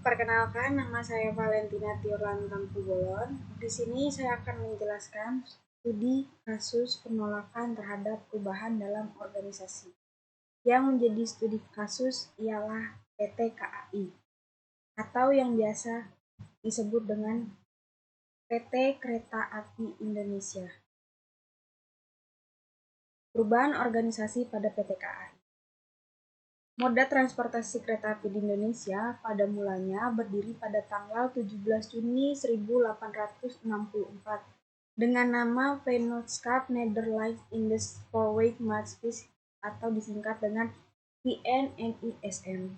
Perkenalkan, nama saya Valentina Tiurlan Tampu-Bolon. Di sini saya akan menjelaskan studi kasus penolakan terhadap perubahan dalam organisasi. Yang menjadi studi kasus ialah PT KAI atau yang biasa disebut dengan PT Kereta Api Indonesia. Perubahan organisasi pada PT KAI. Moda transportasi kereta api di Indonesia pada mulanya berdiri pada tanggal 17 Juni 1864 dengan nama Vennootschap Nederlandse Indische Spoorwegmaatschappij atau disingkat dengan VNNISM.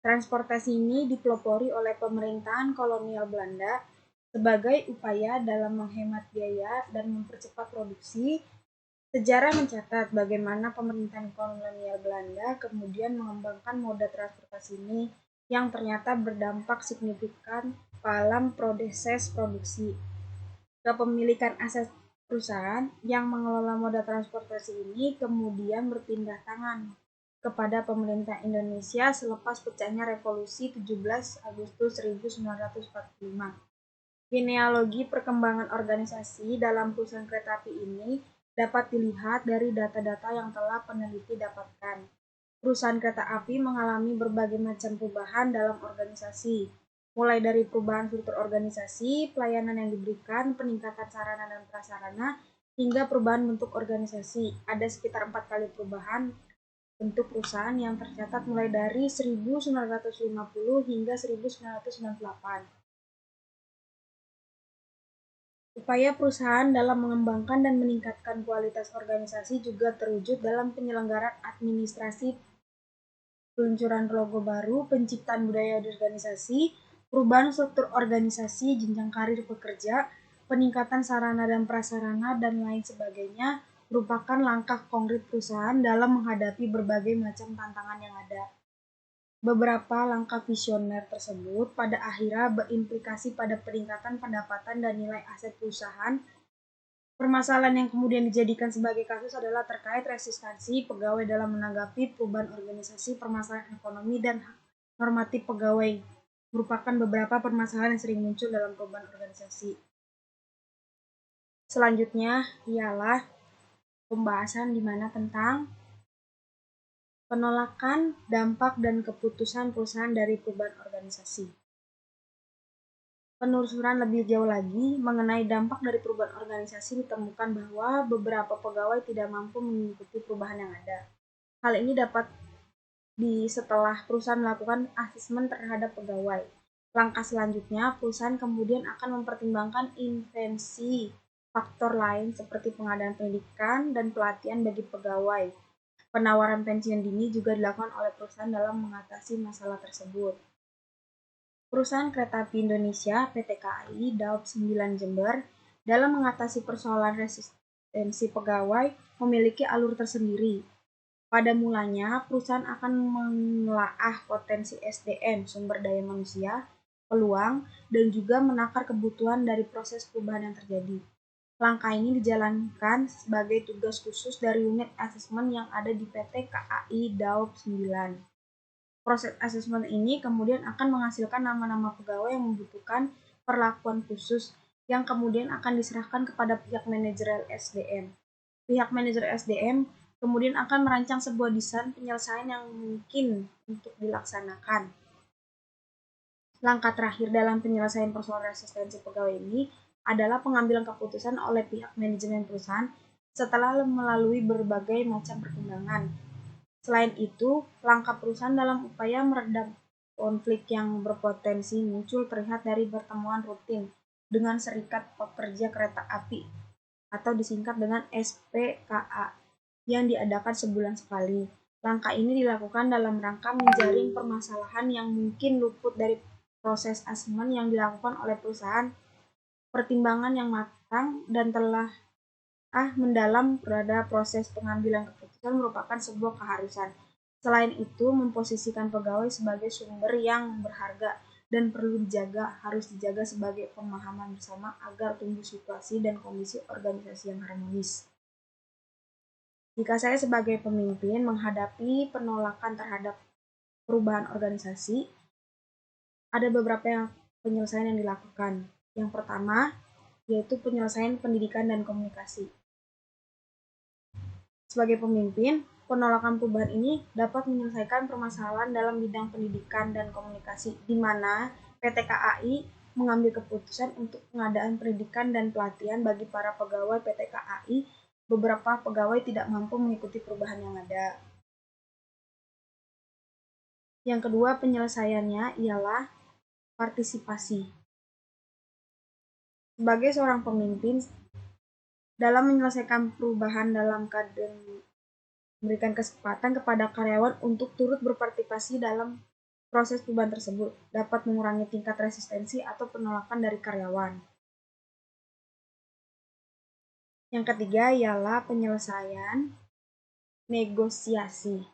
Transportasi ini dipelopori oleh pemerintahan kolonial Belanda sebagai upaya dalam menghemat biaya dan mempercepat produksi. Sejarah mencatat bagaimana pemerintahan kolonial Belanda kemudian mengembangkan moda transportasi ini yang ternyata berdampak signifikan dalam proses produksi. Kepemilikan aset perusahaan yang mengelola moda transportasi ini kemudian berpindah tangan kepada pemerintah Indonesia selepas pecahnya Revolusi 17 Agustus 1945. Genealogi perkembangan organisasi dalam perusahaan kereta api ini dapat dilihat dari data-data yang telah peneliti dapatkan. Perusahaan kereta api mengalami berbagai macam perubahan dalam organisasi, mulai dari perubahan struktur organisasi, pelayanan yang diberikan, peningkatan sarana dan prasarana, hingga perubahan bentuk organisasi. Ada sekitar 4 kali perubahan bentuk perusahaan yang tercatat mulai dari 1950 hingga 1998. Upaya perusahaan dalam mengembangkan dan meningkatkan kualitas organisasi juga terwujud dalam penyelenggaraan administrasi, peluncuran logo baru, penciptaan budaya di organisasi, perubahan struktur organisasi, jenjang karir pekerja, peningkatan sarana dan prasarana, dan lain sebagainya merupakan langkah konkret perusahaan dalam menghadapi berbagai macam tantangan yang ada. Beberapa langkah visioner tersebut pada akhirnya berimplikasi pada peningkatan pendapatan dan nilai aset perusahaan. Permasalahan yang kemudian dijadikan sebagai kasus adalah terkait resistensi pegawai dalam menanggapi perubahan organisasi, permasalahan ekonomi, dan hak normatif pegawai merupakan beberapa permasalahan yang sering muncul dalam perubahan organisasi. Selanjutnya ialah pembahasan di mana tentang penolakan, dampak, dan keputusan perusahaan dari perubahan organisasi. Penelusuran lebih jauh lagi mengenai dampak dari perubahan organisasi ditemukan bahwa beberapa pegawai tidak mampu mengikuti perubahan yang ada. Hal ini dapat setelah perusahaan melakukan asesmen terhadap pegawai. Langkah selanjutnya, perusahaan kemudian akan mempertimbangkan intervensi faktor lain seperti pengadaan pendidikan dan pelatihan bagi pegawai. Penawaran pensiun dini juga dilakukan oleh perusahaan dalam mengatasi masalah tersebut. Perusahaan Kereta Api Indonesia (PT KAI) Daob 9 Jember dalam mengatasi persoalan resistensi pegawai memiliki alur tersendiri. Pada mulanya, perusahaan akan menelaah potensi SDM (sumber daya manusia), peluang, dan juga menakar kebutuhan dari proses perubahan yang terjadi. Langkah ini dijalankan sebagai tugas khusus dari unit asesmen yang ada di PT KAI Daob 9. Proses asesmen ini kemudian akan menghasilkan nama-nama pegawai yang membutuhkan perlakuan khusus yang kemudian akan diserahkan kepada pihak manajer SDM. Pihak manajer SDM kemudian akan merancang sebuah desain penyelesaian yang mungkin untuk dilaksanakan. Langkah terakhir dalam penyelesaian persoalan resistensi pegawai ini adalah pengambilan keputusan oleh pihak manajemen perusahaan setelah melalui berbagai macam pertimbangan. Selain itu, langkah perusahaan dalam upaya meredam konflik yang berpotensi muncul terlihat dari pertemuan rutin dengan Serikat Pekerja Kereta Api atau disingkat dengan SPKA yang diadakan sebulan sekali. Langkah ini dilakukan dalam rangka menjaring permasalahan yang mungkin luput dari proses asesmen yang dilakukan oleh perusahaan. Pertimbangan yang matang dan telah mendalam pada proses pengambilan keputusan merupakan sebuah keharusan. Selain itu, memposisikan pegawai sebagai sumber yang berharga dan perlu harus dijaga sebagai pemahaman bersama agar tumbuh situasi dan kondisi organisasi yang harmonis. Jika saya sebagai pemimpin menghadapi penolakan terhadap perubahan organisasi, ada beberapa penyelesaian yang dilakukan. Yang pertama, yaitu penyelesaian pendidikan dan komunikasi. Sebagai pemimpin, penolakan perubahan ini dapat menyelesaikan permasalahan dalam bidang pendidikan dan komunikasi, di mana PT KAI mengambil keputusan untuk pengadaan pendidikan dan pelatihan bagi para pegawai PT KAI. Beberapa pegawai tidak mampu mengikuti perubahan yang ada. Yang kedua penyelesaiannya ialah partisipasi. Sebagai seorang pemimpin, dalam menyelesaikan perubahan dalam keadaan memberikan kesempatan kepada karyawan untuk turut berpartisipasi dalam proses perubahan tersebut, dapat mengurangi tingkat resistensi atau penolakan dari karyawan. Yang ketiga ialah penyelesaian negosiasi.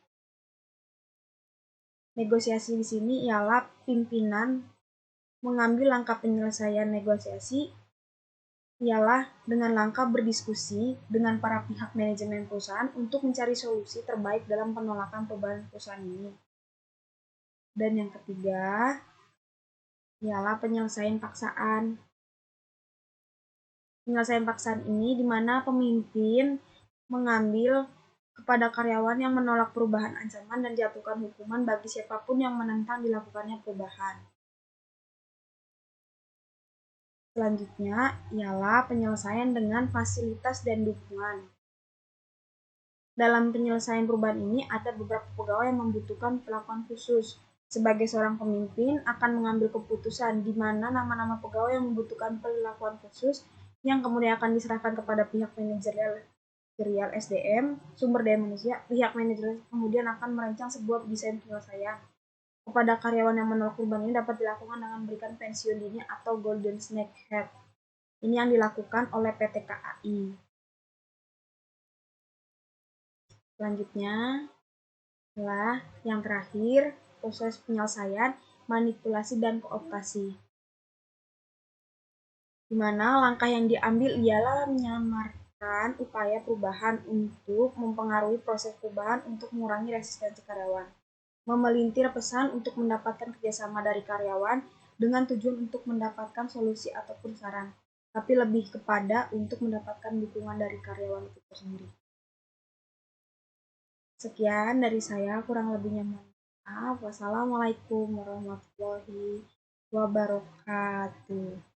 Negosiasi di sini ialah pimpinan mengambil langkah penyelesaian negosiasi ialah dengan langkah berdiskusi dengan para pihak manajemen perusahaan untuk mencari solusi terbaik dalam penolakan perubahan perusahaan ini. Dan yang ketiga ialah penyelesaian paksaan. Penyelesaian paksaan ini di mana pemimpin mengambil kepada karyawan yang menolak perubahan ancaman dan jatuhkan hukuman bagi siapapun yang menentang dilakukannya perubahan. Selanjutnya ialah penyelesaian dengan fasilitas dan dukungan. Dalam penyelesaian perubahan ini ada beberapa pegawai yang membutuhkan perlakuan khusus. Sebagai seorang pemimpin akan mengambil keputusan di mana nama-nama pegawai yang membutuhkan perlakuan khusus yang kemudian akan diserahkan kepada pihak manajerial SDM, sumber daya manusia. Pihak manajemen kemudian akan merancang sebuah desain penyelesaian. Kepada karyawan yang menolak perubahan ini dapat dilakukan dengan memberikan pensiun dini atau golden snake head. Ini yang dilakukan oleh PT KAI. Selanjutnya adalah yang terakhir, proses penyelesaian, manipulasi, dan kooptasi. Di mana langkah yang diambil ialah menyamarkan upaya perubahan untuk mempengaruhi proses perubahan untuk mengurangi resistensi karyawan. Memelintir pesan untuk mendapatkan kerjasama dari karyawan dengan tujuan untuk mendapatkan solusi ataupun saran, tapi lebih kepada untuk mendapatkan dukungan dari karyawan itu sendiri. Sekian dari saya, kurang lebihnya mohon maaf. Wassalamualaikum warahmatullahi wabarakatuh.